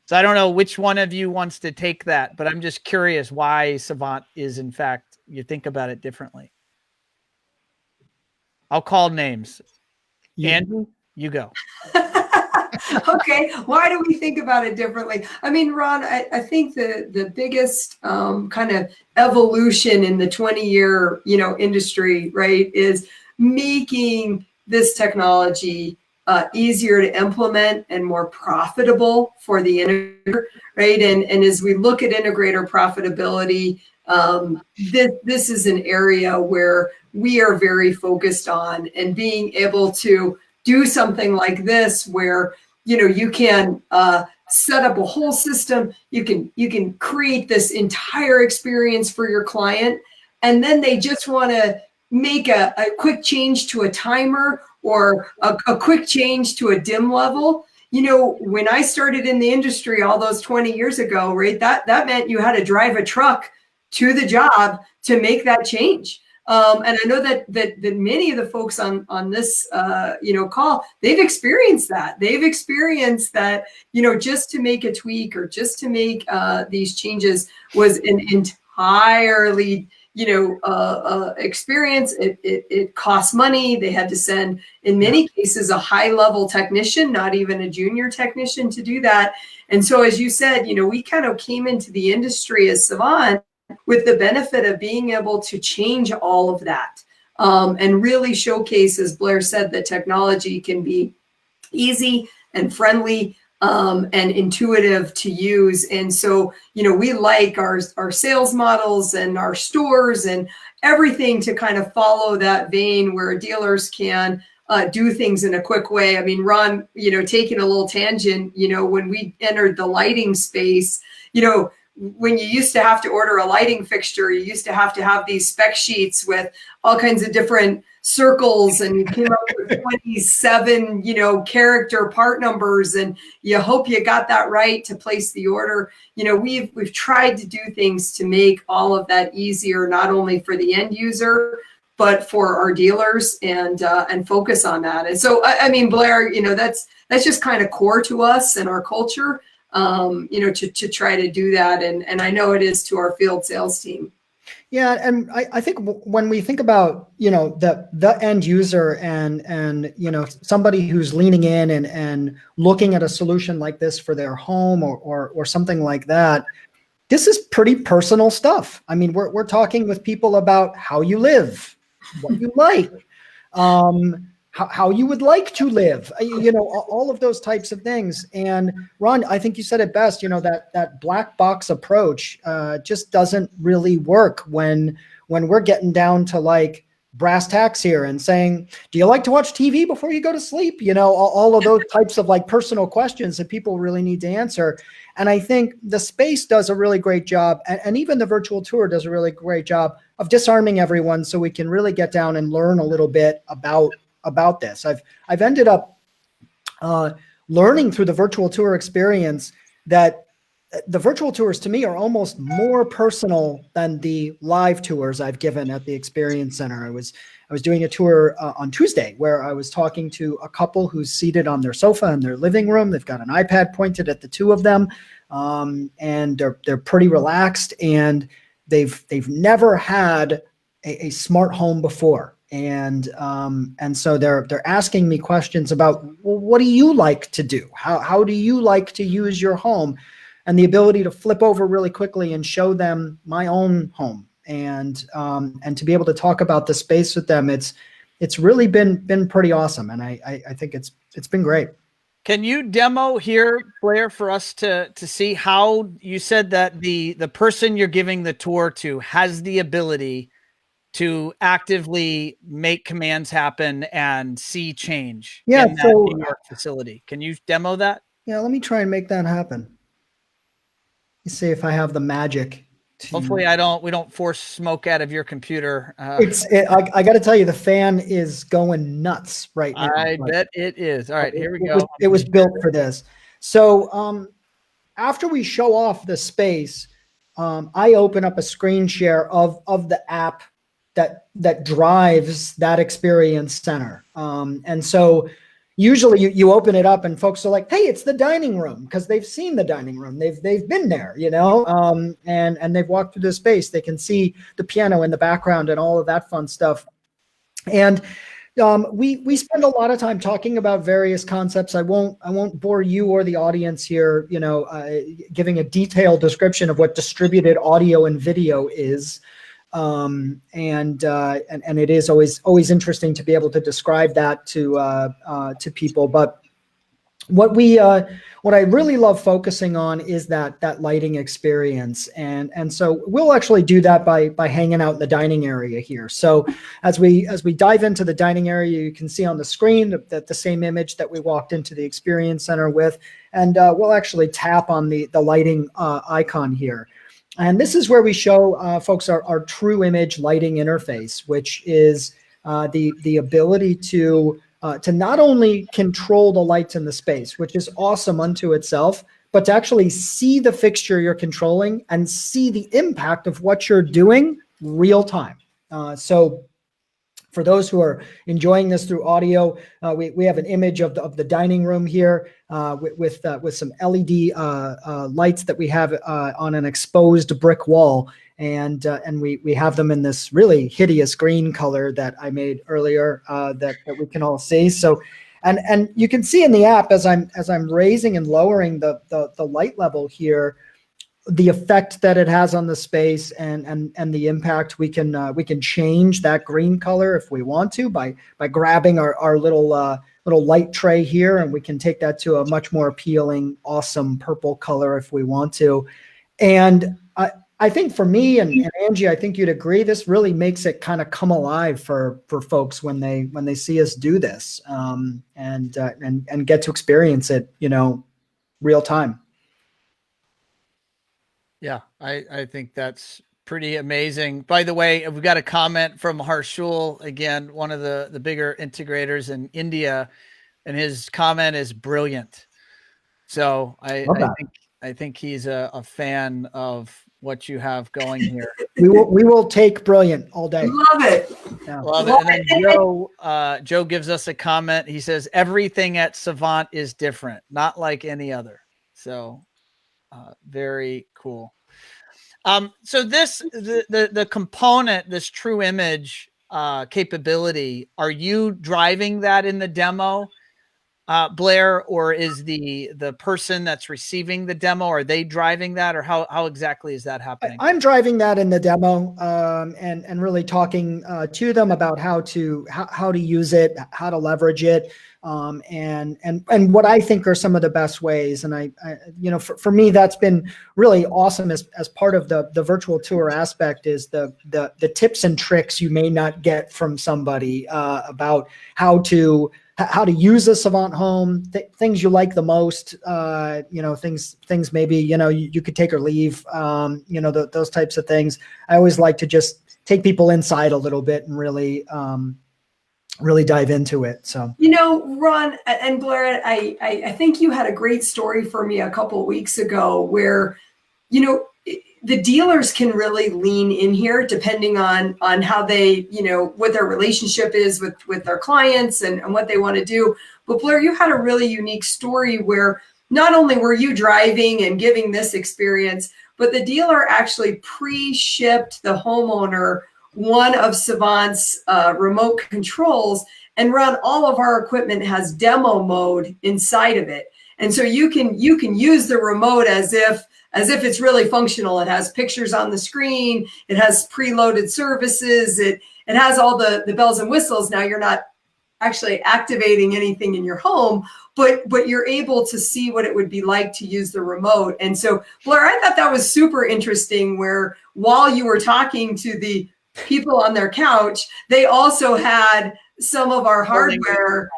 So I don't know which one of you wants to take that, but I'm just curious why Savant is, in fact, you think about it differently. I'll call names. Andrew, you go. Okay. Why do we think about it differently? I mean, Ron, I think the biggest kind of evolution in the 20-year, industry, right, is making this technology easier to implement and more profitable for the integrator, right? And as we look at integrator profitability, this is an area where we are very focused on, and being able to do something like this where, you can set up a whole system, you can create this entire experience for your client, and then they just want to make a quick change to a timer or a quick change to a dim level. When I started in the industry all those 20 years ago, right, that meant you had to drive a truck to the job to make that change. And I know that many of the folks on this call, they've experienced that. They've experienced that, just to make a tweak or just to make these changes was an entirely experience. It costs money. They had to send, in many cases, a high-level technician, not even a junior technician, to do that. And so, as you said, we kind of came into the industry as Savant with the benefit of being able to change all of that, and really showcase, as Blair said, that technology can be easy and friendly and intuitive to use. And so, we like our sales models and our stores and everything to kind of follow that vein where dealers can do things in a quick way. I mean, Ron, taking a little tangent, when we entered the lighting space, when you used to have to order a lighting fixture, you used to have these spec sheets with all kinds of different circles, and you came up with 27, character part numbers, and you hope you got that right to place the order. We've tried to do things to make all of that easier, not only for the end user, but for our dealers, and focus on that. And so, I mean, Blair, that's just kind of core to us and our culture. To try to do that. And I know it is to our field sales team. Yeah. And I think when we think about, the end user and, somebody who's leaning in and looking at a solution like this for their home or something like that, this is pretty personal stuff. I mean, we're talking with people about how you live, what you like, how you would like to live, all of those types of things. And Ron, I think you said it best, that black box approach just doesn't really work when we're getting down to like brass tacks here and saying, do you like to watch TV before you go to sleep? All of those types of like personal questions that people really need to answer. And I think the space does a really great job. And even the virtual tour does a really great job of disarming everyone so we can really get down and learn a little bit about this. I've ended up learning through the virtual tour experience that the virtual tours to me are almost more personal than the live tours I've given at the Experience Center. I was doing a tour on Tuesday where I was talking to a couple who's seated on their sofa in their living room. They've got an iPad pointed at the two of them, and they're pretty relaxed, and they've never had a smart home before. And so they're asking me questions about, well, what do you like to do? How do you like to use your home? And the ability to flip over really quickly and show them my own home, and to be able to talk about the space with them. It's really been pretty awesome. And I think it's been great. Can you demo here, Blair, for us to see how you said that the person you're giving the tour to has the ability to actively make commands happen and see change in that New York facility? Can you demo that? Yeah, let me try and make that happen. Let's see if I have the magic. Hopefully we don't force smoke out of your computer. I got to tell you, the fan is going nuts right now. I bet it is. All right, here we go. It was built for this. So after we show off the space, I open up a screen share of the app that drives that Experience Center. And so usually you open it up and folks are like, hey, it's the dining room, because they've seen the dining room. They've been there, and they've walked through the space. They can see the piano in the background and all of that fun stuff. And we spend a lot of time talking about various concepts. I won't bore you or the audience here, giving a detailed description of what distributed audio and video is. And it is always interesting to be able to describe that to people. But what I really love focusing on is that lighting experience, and so we'll actually do that by hanging out in the dining area here. So as we dive into the dining area, you can see on the screen that the same image that we walked into the experience center with, and we'll actually tap on the lighting icon here. And this is where we show folks our true image lighting interface, which is the ability to not only control the lights in the space, which is awesome unto itself, but to actually see the fixture you're controlling and see the impact of what you're doing real time. So for those who are enjoying this through audio, we have an image of the dining room here with some LED lights that we have on an exposed brick wall. And we have them in this really hideous green color that I made earlier that we can all see. So, and you can see in the app as I'm raising and lowering the light level here, the effect that it has on the space and the impact. We can change that green color if we want to by grabbing our little light tray here, and we can take that to a much more appealing, awesome purple color if we want to. And I think for me and Angie, I think you'd agree, this really makes it kind of come alive for folks when they see us do this, and get to experience it, real time. Yeah, I think that's pretty amazing. By the way, we've got a comment from Harshul, again, one of the bigger integrators in India, and his comment is brilliant. So I think he's a fan of what you have going here. We will take brilliant all day. Love it. Yeah. Love it. And then Joe gives us a comment. He says, everything at Savant is different, not like any other. So very cool. So the component, this true image capability, are you driving that in the demo, Blair, or is the person that's receiving the demo, are they driving that, or how exactly is that happening? I'm driving that in the demo, and really talking to them about how to use it, how to leverage it, and what I think are some of the best ways. And I for me, that's been really awesome as part of the virtual tour aspect, is the tips and tricks you may not get from somebody about how to use a Savant home, things you like the most, things maybe, you could take or leave, those types of things. I always like to just take people inside a little bit and really dive into it. So, Ron and Blair, I think you had a great story for me a couple of weeks ago where, the dealers can really lean in here depending on how they, what their relationship is with their clients and what they want to do. But Blair, you had a really unique story where not only were you driving and giving this experience, but the dealer actually pre-shipped the homeowner one of Savant's remote controls. And Ron, all of our equipment has demo mode inside of it. And so you can use the remote as if it's really functional. It has pictures on the screen. It has preloaded services. It has all the bells and whistles. Now you're not actually activating anything in your home, but you're able to see what it would be like to use the remote. And so, Blair, I thought that was super interesting, where while you were talking to the people on their couch, they also had some of our hardware.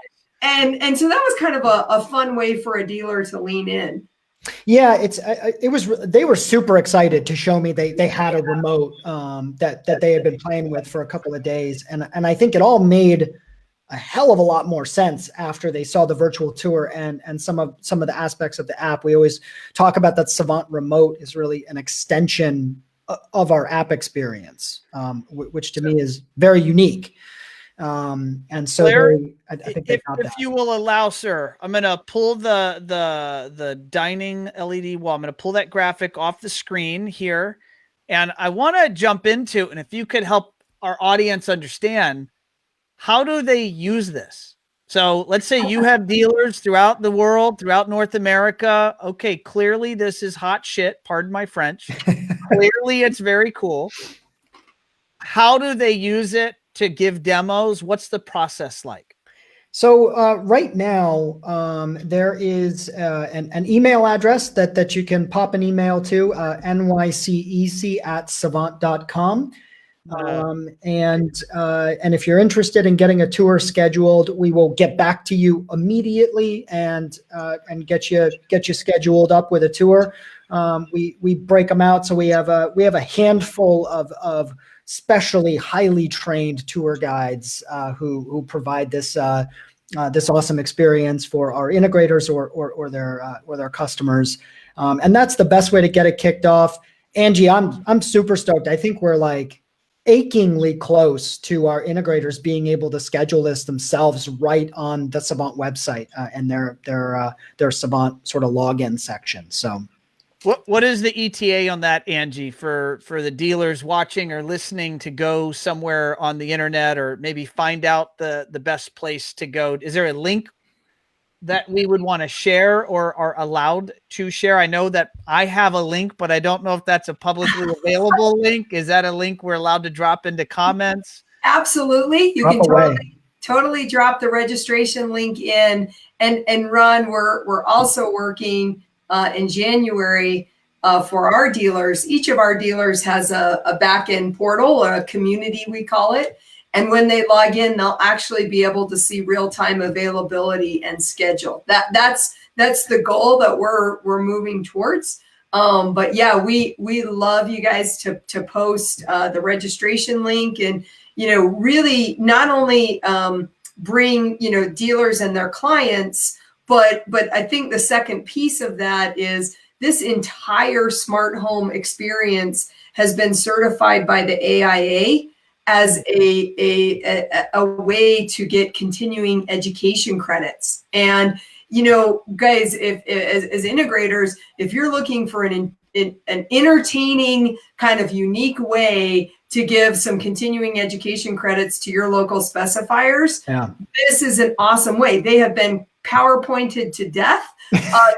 And so that was kind of a fun way for a dealer to lean in. Yeah, they were super excited to show me they had a remote that they had been playing with for a couple of days. And I think it all made a hell of a lot more sense after they saw the virtual tour and some of the aspects of the app. We always talk about that Savant remote is really an extension of our app experience, which to me is very unique. And so Blair, I think they got that. If you will allow, sir, I'm going to pull the dining LED wall. I'm going to pull that graphic off the screen here, and I want to jump into, and if you could help our audience understand, how do they use this? So let's say you have dealers throughout the world, throughout North America. Okay, clearly this is hot shit. Pardon my French. Clearly it's very cool. how do they use it to give demos? What's the process like? So right now, there is an email address that you can pop an email to, nycec@savant.com. And if you're interested in getting a tour scheduled, we will get back to you immediately and get you scheduled up with a tour. We break them out, so we have a handful of specially highly trained tour guides who provide this awesome experience for our integrators or their customers, and that's the best way to get it kicked off. Angie, I'm super stoked. I think we're like achingly close to our integrators being able to schedule this themselves right on the Savant website and their Savant sort of login section. So. What is the ETA on that, Angie, for the dealers watching or listening to go somewhere on the internet or maybe find out the best place to go? Is there a link that we would want to share or are allowed to share? I know that I have a link, but I don't know if that's a publicly available link. Is that a link we're allowed to drop into comments? Absolutely. You can totally drop the registration link in. And Ron, we're also working in January for our dealers. Each of our dealers has a back-end portal, a community we call it. And when they log in, they'll actually be able to see real-time availability and schedule. That's the goal that we're moving towards. But yeah, we love you guys to post the registration link and, really not only bring, dealers and their clients, but I think the second piece of that is this entire smart home experience has been certified by the AIA as a way to get continuing education credits. And, guys, if as integrators, if you're looking for an entertaining kind of unique way to give some continuing education credits to your local specifiers, this is an awesome way. They have been PowerPointed to death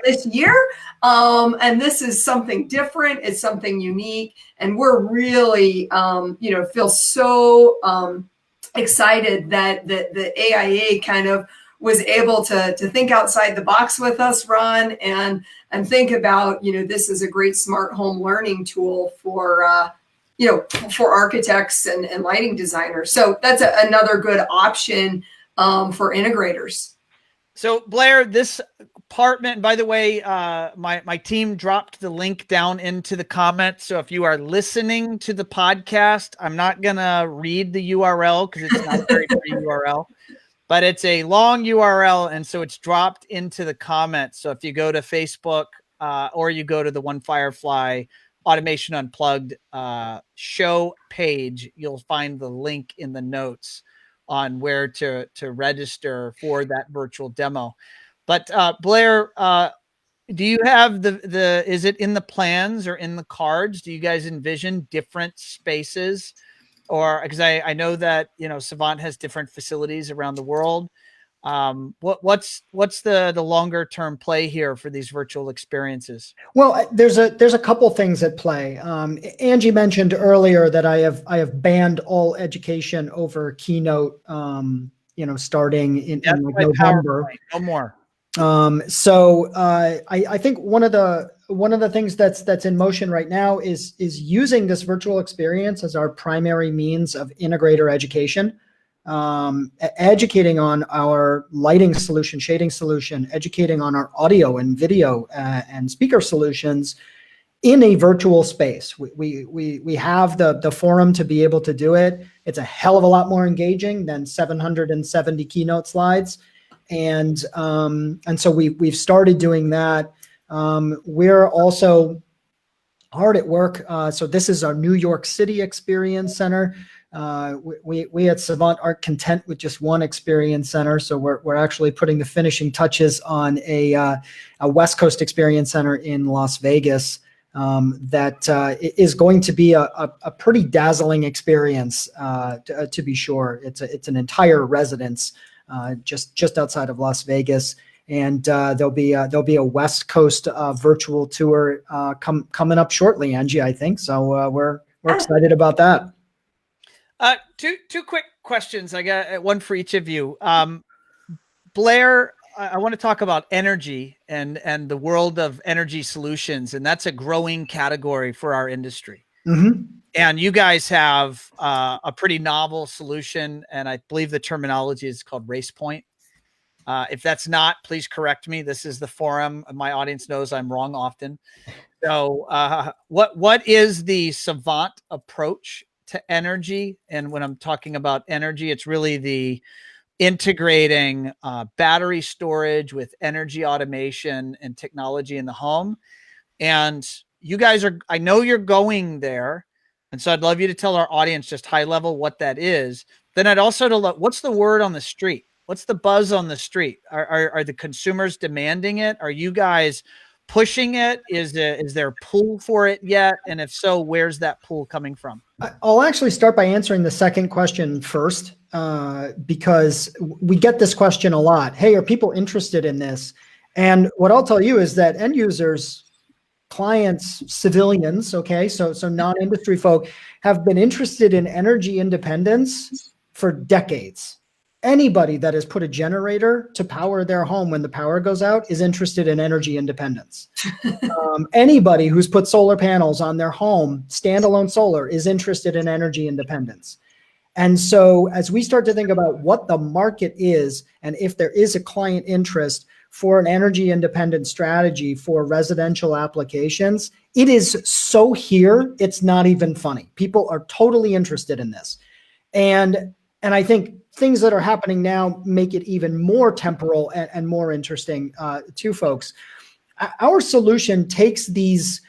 this year. And this is something different. It's something unique. And we're really, feel so excited that the AIA kind of was able to think outside the box with us, Ron, and think about, this is a great smart home learning tool for, for architects and lighting designers. So that's another good option for integrators. So Blair, this apartment, by the way, my team dropped the link down into the comments. So if you are listening to the podcast, I'm not going to read the URL because it's not a very free URL, but it's a long URL. And so it's dropped into the comments. So if you go to Facebook or you go to the One Firefly Automation Unplugged show page, you'll find the link in the notes on where to register for that virtual demo. But Blair, do you have is it in the plans or in the cards? Do you guys envision different spaces? Or because I know that, Savant has different facilities around the world. What's the longer term play here for these virtual experiences? Well, there's a couple things at play. Angie mentioned earlier that I have banned all education over Keynote, starting in like November. No more. So I think one of the things that's in motion right now is using this virtual experience as our primary means of integrator education. Educating on our lighting solution, shading solution, educating on our audio and video and speaker solutions in a virtual space. We have the forum to be able to do it. It's a hell of a lot more engaging than 770 Keynote slides. And so we've started doing that. We're also hard at work. So this is our New York City Experience Center. We at Savant aren't content with just one experience center, so we're actually putting the finishing touches on a West Coast Experience Center in Las Vegas that is going to be a pretty dazzling experience, to be sure. It's an entire residence just outside of Las Vegas, and there'll be a West Coast virtual tour coming up shortly, Angie, I think. So we're excited about that. Two quick questions. I got one for each of you. Blair, I want to talk about energy and the world of energy solutions, and that's a growing category for our industry. Mm-hmm. And you guys have a pretty novel solution, and I believe the terminology is called race point. If that's not, please correct me. This is the forum. My audience knows I'm wrong often. So what is the Savant approach to energy? And when I'm talking about energy, it's really the integrating battery storage with energy automation and technology in the home. And you guys are, I know you're going there. And so I'd love you to tell our audience just high level what that is. Then I'd also to look, what's the word on the street? What's the buzz on the street? Are the consumers demanding it? Are you guys pushing it? Is there a pull for it yet? And if so, where's that pull coming from? I'll actually start by answering the second question first, because we get this question a lot. Hey, are people interested in this? And what I'll tell you is that end users, clients, civilians, okay, so non-industry folk have been interested in energy independence for decades. Anybody that has put a generator to power their home when the power goes out is interested in energy independence. Anybody who's put solar panels on their home, standalone solar, is interested in energy independence. And so as we start to think about what the market is, and if there is a client interest for an energy independent strategy for residential applications, it is so here, it's not even funny. People are totally interested in this. And I think things that are happening now make it even more temporal and more interesting to folks. Our solution takes these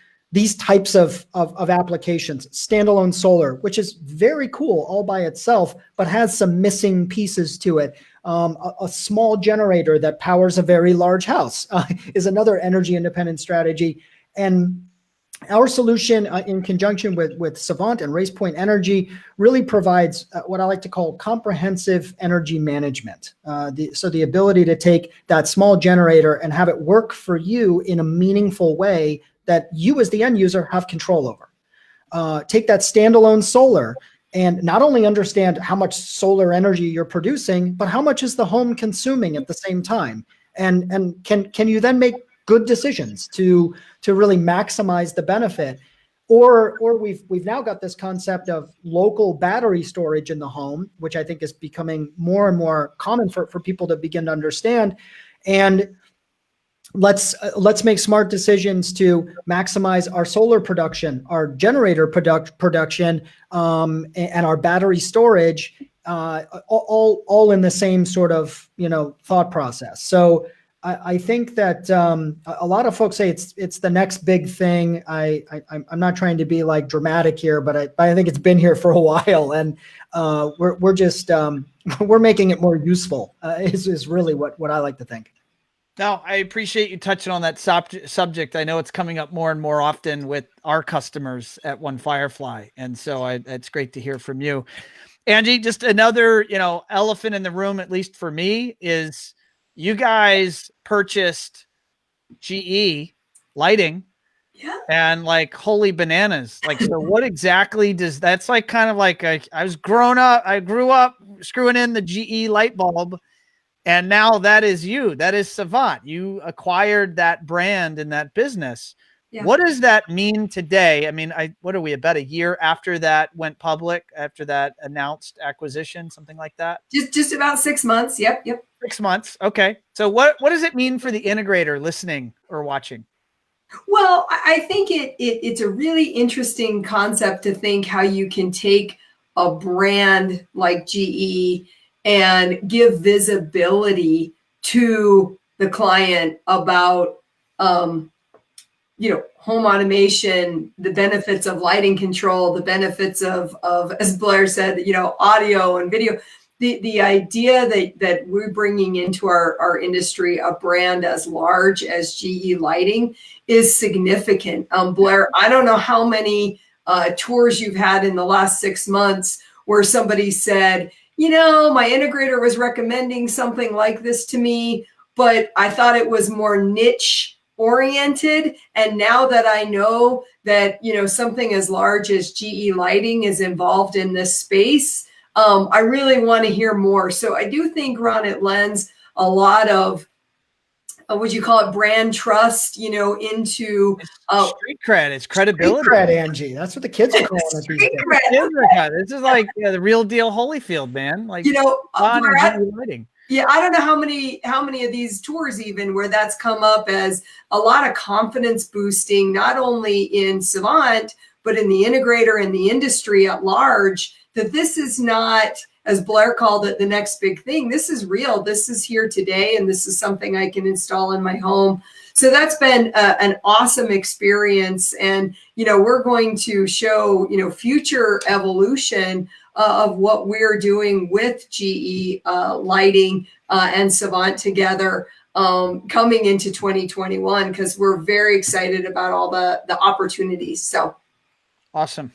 types of applications, standalone solar, which is very cool all by itself, but has some missing pieces to it. A small generator that powers a very large house is another energy independent strategy. And our solution in conjunction with Savant and RacePoint Energy really provides what I like to call comprehensive energy management. So the ability to take that small generator and have it work for you in a meaningful way that you as the end user have control over. Take that standalone solar and not only understand how much solar energy you're producing, but how much is the home consuming at the same time. And can you then make good decisions to really maximize the benefit? Or we've now got this concept of local battery storage in the home, which I think is becoming more and more common for people to begin to understand. And let's make smart decisions to maximize our solar production, our generator production, and our battery storage, all in the same sort of thought process. So I think that a lot of folks say it's the next big thing. I'm not trying to be like dramatic here, but I think it's been here for a while, and we're just we're making it more useful. Is really what I like to think. No, I appreciate you touching on that subject. I know it's coming up more and more often with our customers at One Firefly, and so it's great to hear from you, Angie. Just another elephant in the room, at least for me, is you guys purchased GE lighting, and like holy bananas. Like, so what exactly does that's like? Kind of like I grew up screwing in the GE light bulb, and now that is Savant. You acquired that brand and that business. Yeah. What does that mean today? I mean, what are we, about a year after that went public, after that announced acquisition, something like that? Just about 6 months. Yep. 6 months. Okay. So what does it mean for the integrator listening or watching? Well, I think it's a really interesting concept to think how you can take a brand like GE and give visibility to the client about home automation, the benefits of lighting control, the benefits of as Blair said, audio and video. The idea that we're bringing into our industry a brand as large as GE Lighting is significant. Blair, I don't know how many tours you've had in the last 6 months where somebody said, my integrator was recommending something like this to me, but I thought it was more niche oriented. And now that I know that, something as large as GE Lighting is involved in this space, I really want to hear more. So I do think, Ron, it lends a lot of, would you call it brand trust, into street cred, it's credibility. Street cred, Angie. That's what the kids are calling it these days. This is like the real deal Holyfield, man. Like, lighting. Yeah, I don't know how many of these tours even where that's come up as a lot of confidence boosting, not only in Savant, but in the integrator and the industry at large, that this is not, as Blair called it, the next big thing. This is real. This is here today, and this is something I can install in my home. So that's been an awesome experience. And, we're going to show, future evolution of what we're doing with GE Lighting and Savant together coming into 2021, because we're very excited about all the opportunities. So awesome.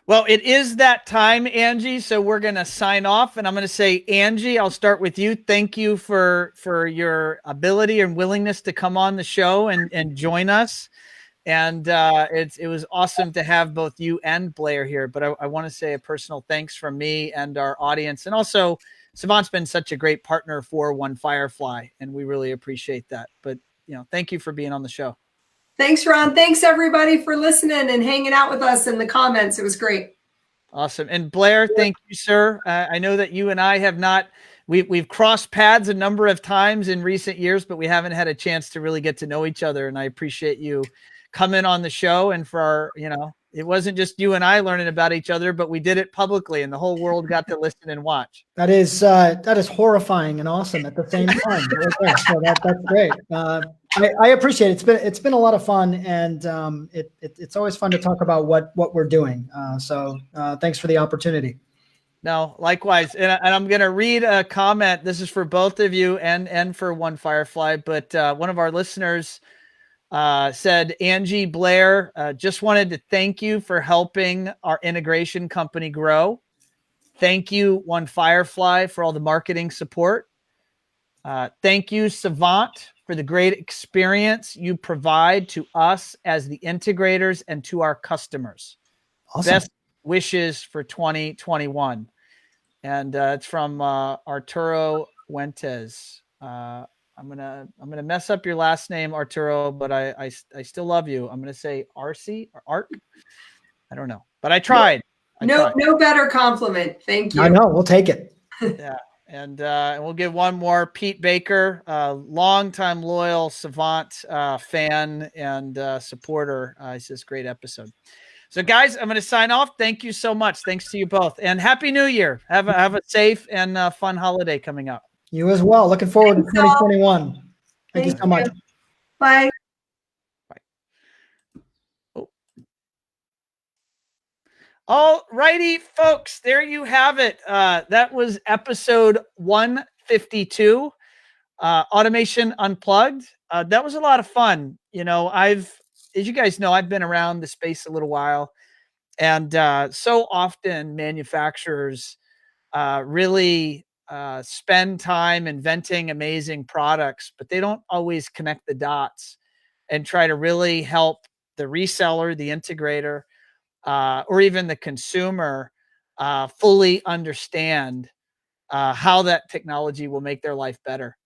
Well, it is that time, Angie. So we're going to sign off, and I'm going to say, Angie, I'll start with you. Thank you for your ability and willingness to come on the show and join us. And it was awesome to have both you and Blair here. But I want to say a personal thanks from me and our audience. And also, Savant's been such a great partner for One Firefly, and we really appreciate that. But, thank you for being on the show. Thanks, Ron. Thanks, everybody, for listening and hanging out with us in the comments. It was great. Awesome. And Blair, thank you, sir. I know that you and I have not, we've crossed paths a number of times in recent years, but we haven't had a chance to really get to know each other. And I appreciate you coming on the show, and for our, it wasn't just you and I learning about each other, but we did it publicly, and the whole world got to listen and watch. That is horrifying and awesome at the same time. So that's great. I appreciate it. It's been a lot of fun, and it's always fun to talk about what we're doing. So thanks for the opportunity. No, likewise. And I'm going to read a comment. This is for both of you and for One Firefly, but one of our listeners said, Angie, Blair, just wanted to thank you for helping our integration company grow. Thank you, One Firefly, for all the marketing support. Thank you, Savant, for the great experience you provide to us as the integrators and to our customers. Awesome. Best wishes for 2021. And it's from Arturo Fuentes. I'm gonna mess up your last name, Arturo, but I still love you. I'm gonna say Arce or Arc. I don't know, but I tried. No better compliment. Thank you. I know, we'll take it. Yeah, and we'll give one more. Pete Baker, longtime loyal Savant fan and supporter. He says, great episode. So, guys, I'm going to sign off. Thank you so much. Thanks to you both, and Happy New Year. Have a safe and fun holiday coming up. You as well. Looking forward to 2021. Thank you so much. Bye. Bye. Oh. All righty, folks. There you have it. That was episode 152, Automation Unplugged. That was a lot of fun. As you guys know, I've been around the space a little while, and so often manufacturers really spend time inventing amazing products, but they don't always connect the dots and try to really help the reseller, the integrator, or even the consumer fully understand how that technology will make their life better.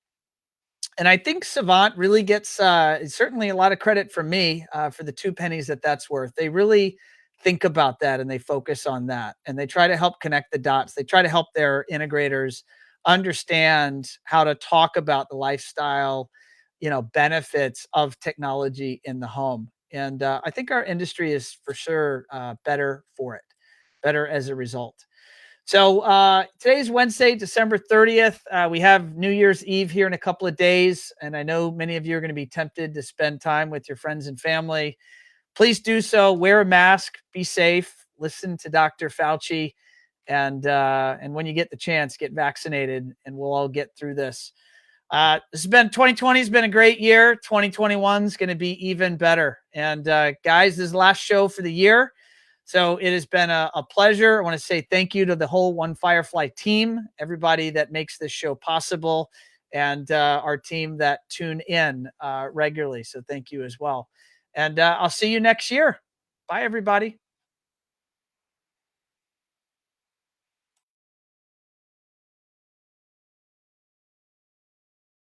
And I think Savant really gets certainly a lot of credit from me for the 2 pennies that's worth. They really think about that, and they focus on that, and they try to help connect the dots. They try to help their integrators understand how to talk about the lifestyle, benefits of technology in the home. And I think our industry is for sure better for it, better as a result. So today's Wednesday, December 30th. We have New Year's Eve here in a couple of days, and I know many of you are going to be tempted to spend time with your friends and family. Please do so. Wear a mask. Be safe. Listen to Dr. Fauci, and when you get the chance, get vaccinated, and we'll all get through this. 2020 has been a great year. 2021 is going to be even better. And guys, this is the last show for the year. So it has been a pleasure. I want to say thank you to the whole One Firefly team, everybody that makes this show possible, and our team that tune in regularly. So thank you as well. And I'll see you next year. Bye, everybody.